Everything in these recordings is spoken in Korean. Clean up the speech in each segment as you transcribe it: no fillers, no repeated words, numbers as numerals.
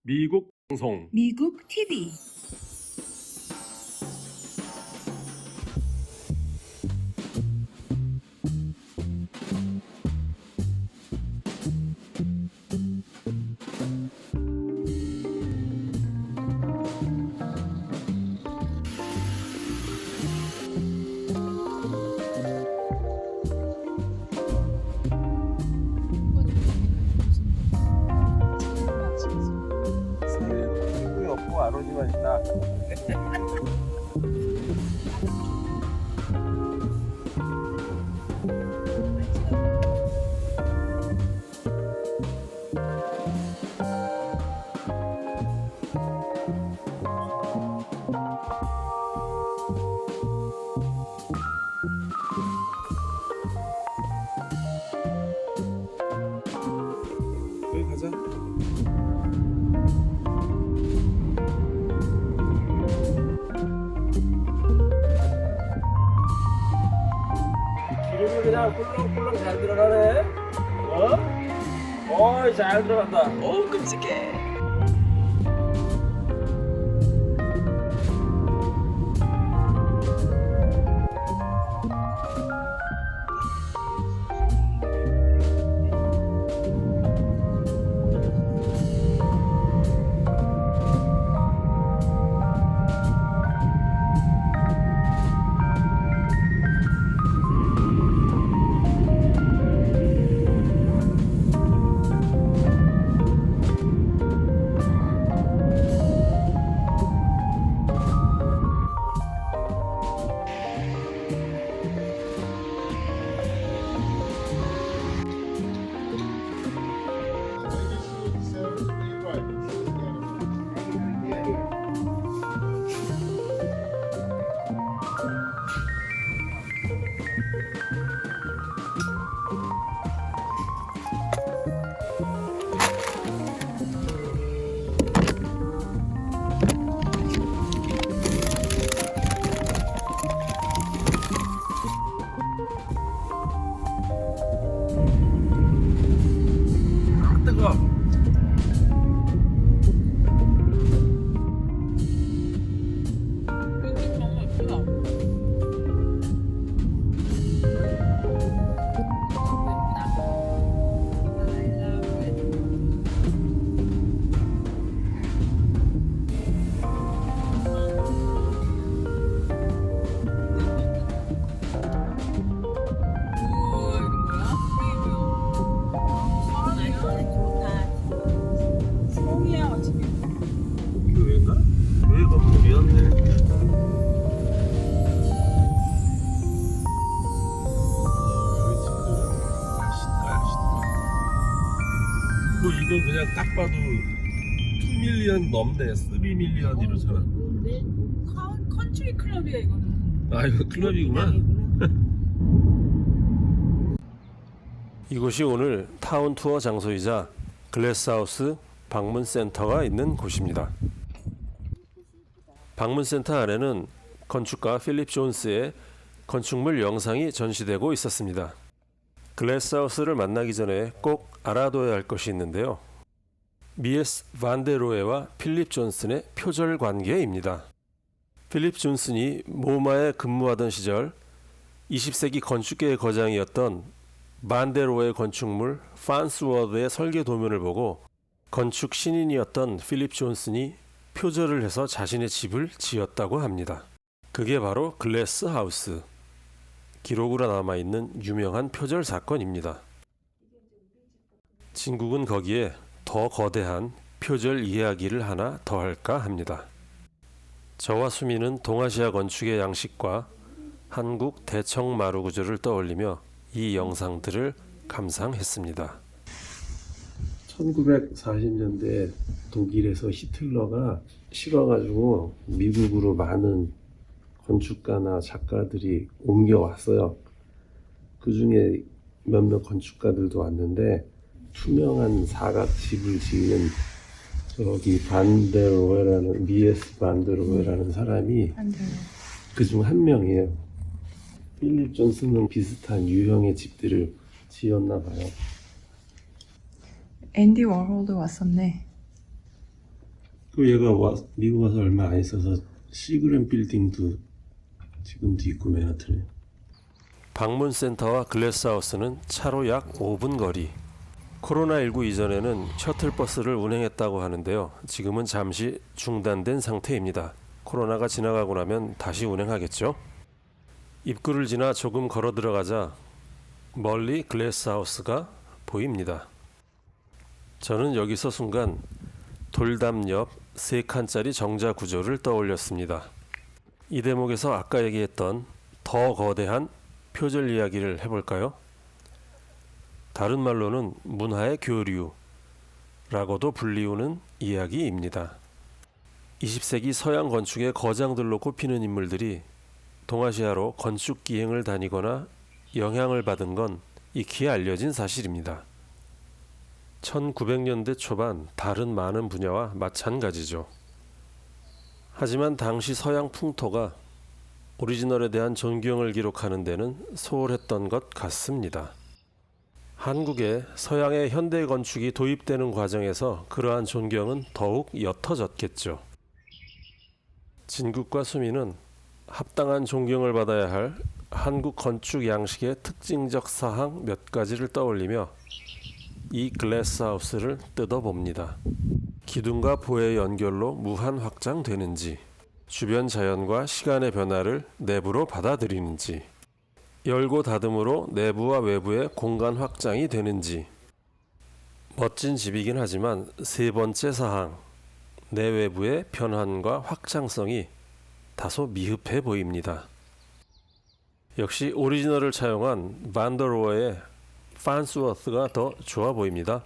미국 방송 미국 TV 친구이 없고 아로니만 있다. 여기 가자. 기름이 그냥 꿀렁꿀렁 잘 들어가네. 어이 잘 들어간다. 오 끔찍해. 뜨거. 정말 예쁘다. 교회가? 교회 건물이었네. 뭐 이거 그냥 딱 봐도 2밀리언 넘네. 3밀리언 이러잖아. 컨트리 클럽이야 이거는. 아 이거 클럽이구나. 이곳이 오늘 타운 투어 장소이자 글래스하우스 방문센터가 있는 곳입니다. 방문센터 안에는 건축가 필립 존스의 건축물 영상이 전시되고 있었습니다. 글래스하우스를 만나기 전에 꼭 알아둬야 할 것이 있는데요. 미에스 반데로에와 필립 존슨의 표절 관계입니다. 필립 존슨이 모마에 근무하던 시절 20세기 건축계의 거장이었던 반데로의 건축물 판스워드의 설계 도면을 보고 건축 신인이었던 필립 존슨이 표절을 해서 자신의 집을 지었다고 합니다. 그게 바로 글래스 하우스, 기록으로 남아있는 유명한 표절 사건입니다. 진국은 거기에 더 거대한 표절 이야기를 하나 더할까 합니다. 저와 수미는 동아시아 건축의 양식과 한국 대청마루 구조를 떠올리며 이 영상들을 감상했습니다. 1940년대 독일에서 히틀러가 싫어가지고 미국으로 많은 건축가나 작가들이 옮겨왔어요. 그 중에 몇몇 건축가들도 왔는데 투명한 사각집을 지은 저기 반데로에라는 미에스 반데로에라는 사람이 그 중 한 명이에요. 필립 존슨은 비슷한 유형의 집들을 지었나 봐요. 앤디 워홀도 왔었네. 또 얘가 미국 와서 얼마 안 있어서 시그램 빌딩도 지금도 있고 맨하튼에. 방문센터와 글래스하우스는 차로 약 5분 거리. 코로나19 이전에는 셔틀버스를 운행했다고 하는데요. 지금은 잠시 중단된 상태입니다. 코로나가 지나가고 나면 다시 운행하겠죠. 입구를 지나 조금 걸어 들어가자 멀리 글래스하우스가 보입니다. 저는 여기서 순간 돌담 옆 3칸짜리 정자 구조를 떠올렸습니다. 이 대목에서 아까 얘기했던 더 거대한 표절 이야기를 해볼까요? 다른 말로는 문화의 교류라고도 불리우는 이야기입니다. 20세기 서양 건축의 거장들로 꼽히는 인물들이 동아시아로 건축 기행을 다니거나 영향을 받은 건 익히 알려진 사실입니다. 1900년대 초반 다른 많은 분야와 마찬가지죠. 하지만 당시 서양 풍토가 오리지널에 대한 존경을 기록하는 데는 소홀했던 것 같습니다. 한국에 서양의 현대 건축이 도입되는 과정에서 그러한 존경은 더욱 옅어졌겠죠. 진국과 수미는 합당한 존경을 받아야 할 한국 건축 양식의 특징적 사항 몇 가지를 떠올리며 이 글래스하우스를 뜯어봅니다. 기둥과 보의 연결로 무한 확장되는지, 주변 자연과 시간의 변화를 내부로 받아들이는지, 열고 닫음으로 내부와 외부의 공간 확장이 되는지. 멋진 집이긴 하지만 세 번째 사항, 내외부의 변환과 확장성이 다소 미흡해 보입니다. 역시 오리지널을 차용한 반더로어의 판스워스가 더 좋아 보입니다.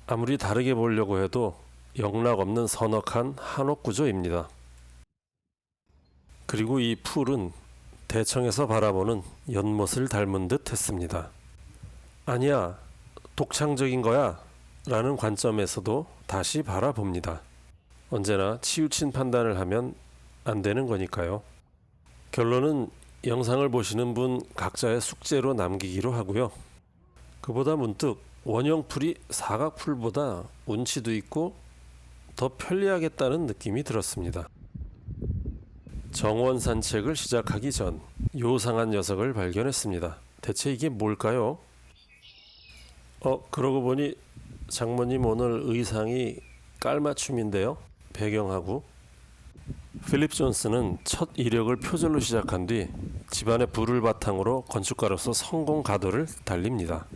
아무리 다르게 보려고 해도 영락없는 서너 한옥 구조입니다. 그리고 이 풀은 대청에서 바라보는 연못을 닮은 듯 했습니다. 아니야, 독창적인 거야 라는 관점에서도 다시 바라봅니다. 언제나 치우친 판단을 하면 안 되는 거니까요. 결론은 영상을 보시는 분 각자의 숙제로 남기기로 하고요. 그보다 문득 원형풀이 사각풀보다 운치도 있고 더 편리하겠다는 느낌이 들었습니다. 정원 산책을 시작하기 전 요상한 녀석을 발견했습니다. 대체 이게 뭘까요? 그러고 보니 장모님 오늘 의상이 깔맞춤인데요. 배경하고. 필립 존스는 첫 이력을 표절로 시작한 뒤 집안의 부를 바탕으로 건축가로서 성공 가도를 달립니다.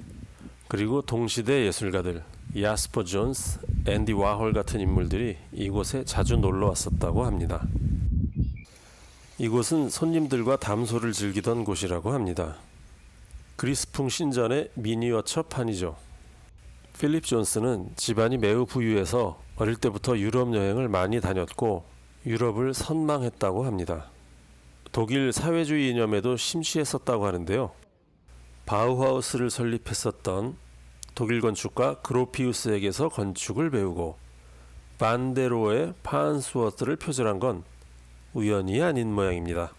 그리고 동시대 예술가들 야스퍼 존스, 앤디 와홀 같은 인물들이 이곳에 자주 놀러 왔었다고 합니다. 이곳은 손님들과 담소를 즐기던 곳이라고 합니다. 그리스풍 신전의 미니어처판이죠. 필립 존스는 집안이 매우 부유해서 어릴 때부터 유럽 여행을 많이 다녔고 유럽을 선망했다고 합니다. 독일 사회주의 이념에도 심취했었다고 하는데요. 바우하우스를 설립했었던 독일 건축가 그로피우스에게서 건축을 배우고 반데로의 판스워스를 표절한 건 우연이 아닌 모양입니다.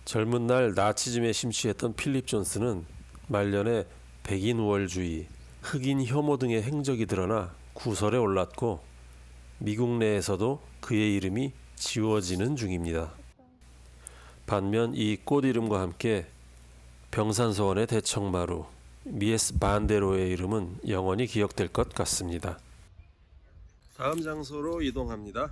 젊은 날 나치즘에 심취했던 필립 존스는 말년에 백인 우월주의, 흑인 혐오 등의 행적이 드러나 구설에 올랐고 미국 내에서도 그의 이름이 지워지는 중입니다. 반면 이 꽃 이름과 함께 병산소원의 대청마루 미에스 반데로의 이름은 영원히 기억될 것 같습니다. 다음 장소로 이동합니다.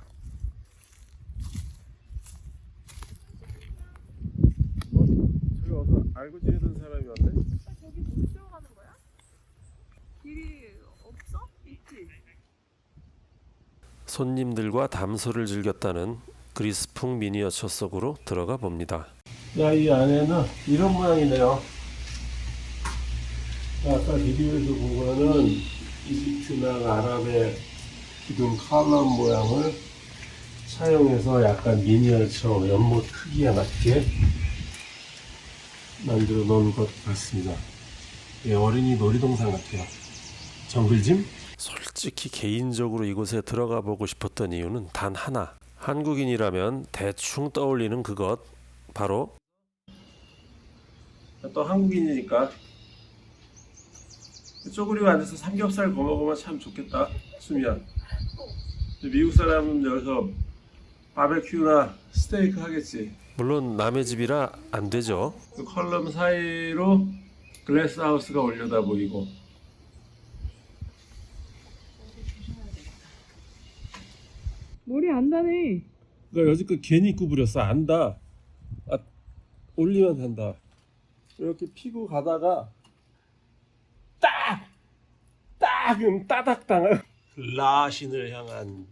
저기 어서 알고 지내던 사람이 왔네? 저기 못 들어가는 거야? 길이 없어? 있지? 손님들과 담소를 즐겼다는 그리스풍 미니어처 속으로 들어가 봅니다. 야, 이 안에는 이런 모양이네요. 아까 비디오에서 본 거는 이집트나 아랍의 기둥 칼럼 모양을 사용해서 약간 미니어처 연못 크기에 맞게 만들어 놓은 것 같습니다. 예, 어린이 놀이동산 같아요. 정글짐? 솔직히 개인적으로 이곳에 들어가 보고 싶었던 이유는 단 하나. 한국인이라면 대충 떠올리는 그것, 바로 또 한국인이니까 쪼그리고 앉아서 삼겹살 구워 먹으면 참 좋겠다. 수미야, 미국 사람은 여기서 바베큐나 스테이크 하겠지. 물론 남의 집이라 안 되죠. 그 컬럼 사이로 글래스 하우스가 올려다 보이고. 머리 안 다네. 그러니까 여지껏 괜히 구부렸어. 안다. 올리면 된다. 이렇게 피고 가다가 따닥 당할. 라신을 향한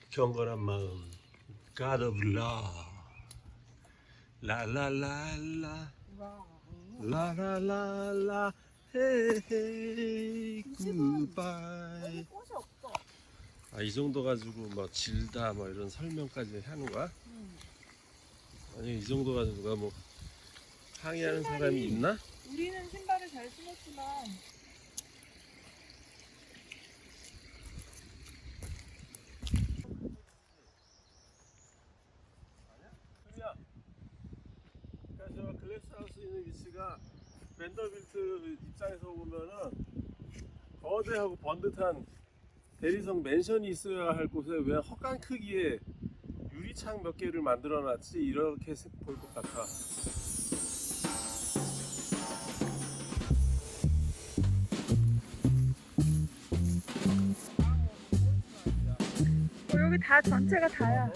경건한 마음. God of love. 라라라라. 라라라라. 헤헤 굿바이. 꽃이 없어. 이 정도 가지고 뭐 질다 뭐 이런 설명까지 하는 거야? 아니 이 정도 가지고 누가 뭐 항의하는 사람이 있나? 우리는 신발을 잘 신었지만 그러니까 저 글래스하우스 있는 위치가 밴더빌트 입장에서 보면은 거대하고 번듯한 대리석 맨션이 있어야 할 곳에 왜 헛간 크기의 유리창 몇 개를 만들어놨지 이렇게 볼 것 같아. 여기 다 전체가 다야.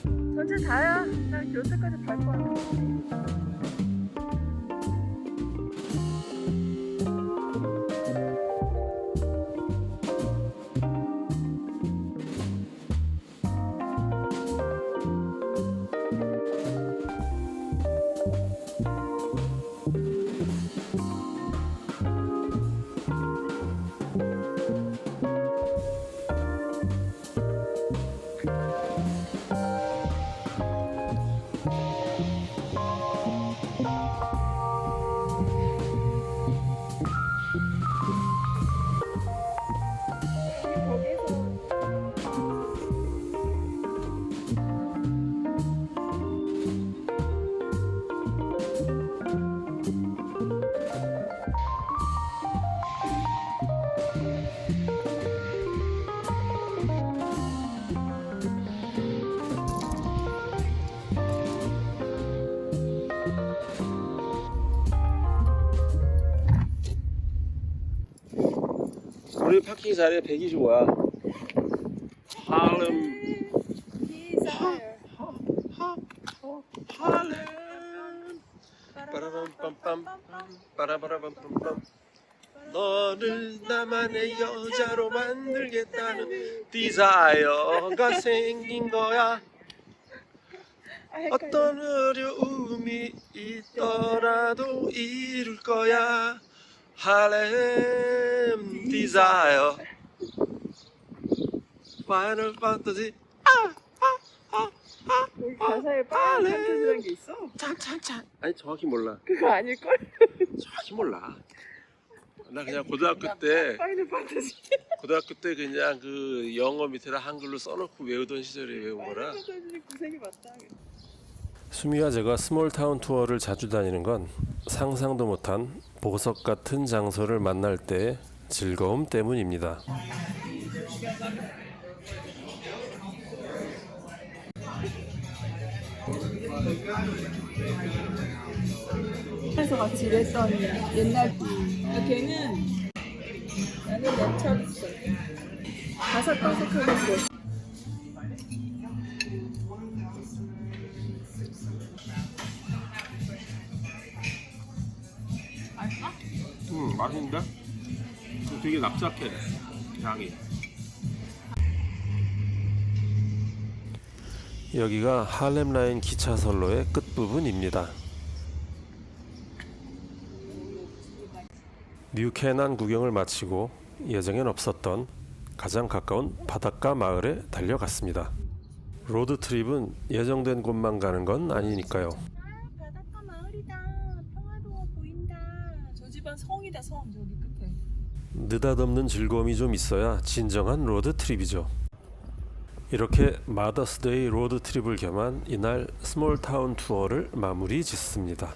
전체 다야. 난 여태까지 갈 거야. 우리 파킹 자리에 125야. 할렘. 할렘. 빠라밤빰빰. 빠라바라밤빰빰. 너를 나만의 여자로 만들겠다는 디자이어가 생긴 거야. 어떤 어려움이 있더라도 이룰 거야. 할렘 디자이어 파이널 판타지. 여기 가사에 빨간 판타지라는 게 있어? 찬찬찬. 아니 정확히 몰라. 그거 아닐걸? 정확히 몰라. 나 그냥 고등학교 때 파이널 판타지. 그냥 그 영어 밑에다 한글로 써놓고 외우던 시절에 외운 거라. 파이널 판타지 구색이 맞다. 수미와 제가 스몰타운 투어를 자주 다니는 건 상상도 못한 보석 같은 장소를 만날 때의 즐거움 때문입니다. 그래서 같이 일했던 옛날 걔는 나는 연차부터 바삭바삭하고 맛있는데? 되게 납작해 향이. 여기가 할렘 라인 기차선로의 끝부분입니다. 뉴캐난 구경을 마치고 예정엔 없었던 가장 가까운 바닷가 마을에 달려갔습니다. 로드트립은 예정된 곳만 가는 건 아니니까요. 바닷가 마을이다. 평화로워 보인다. 저 집안 성이다 성 저기 끝에. 느닷없는 즐거움이 좀 있어야 진정한 로드트립이죠. 이렇게 마더스데이 로드트립을 겸한 이날 스몰타운 투어를 마무리 짓습니다.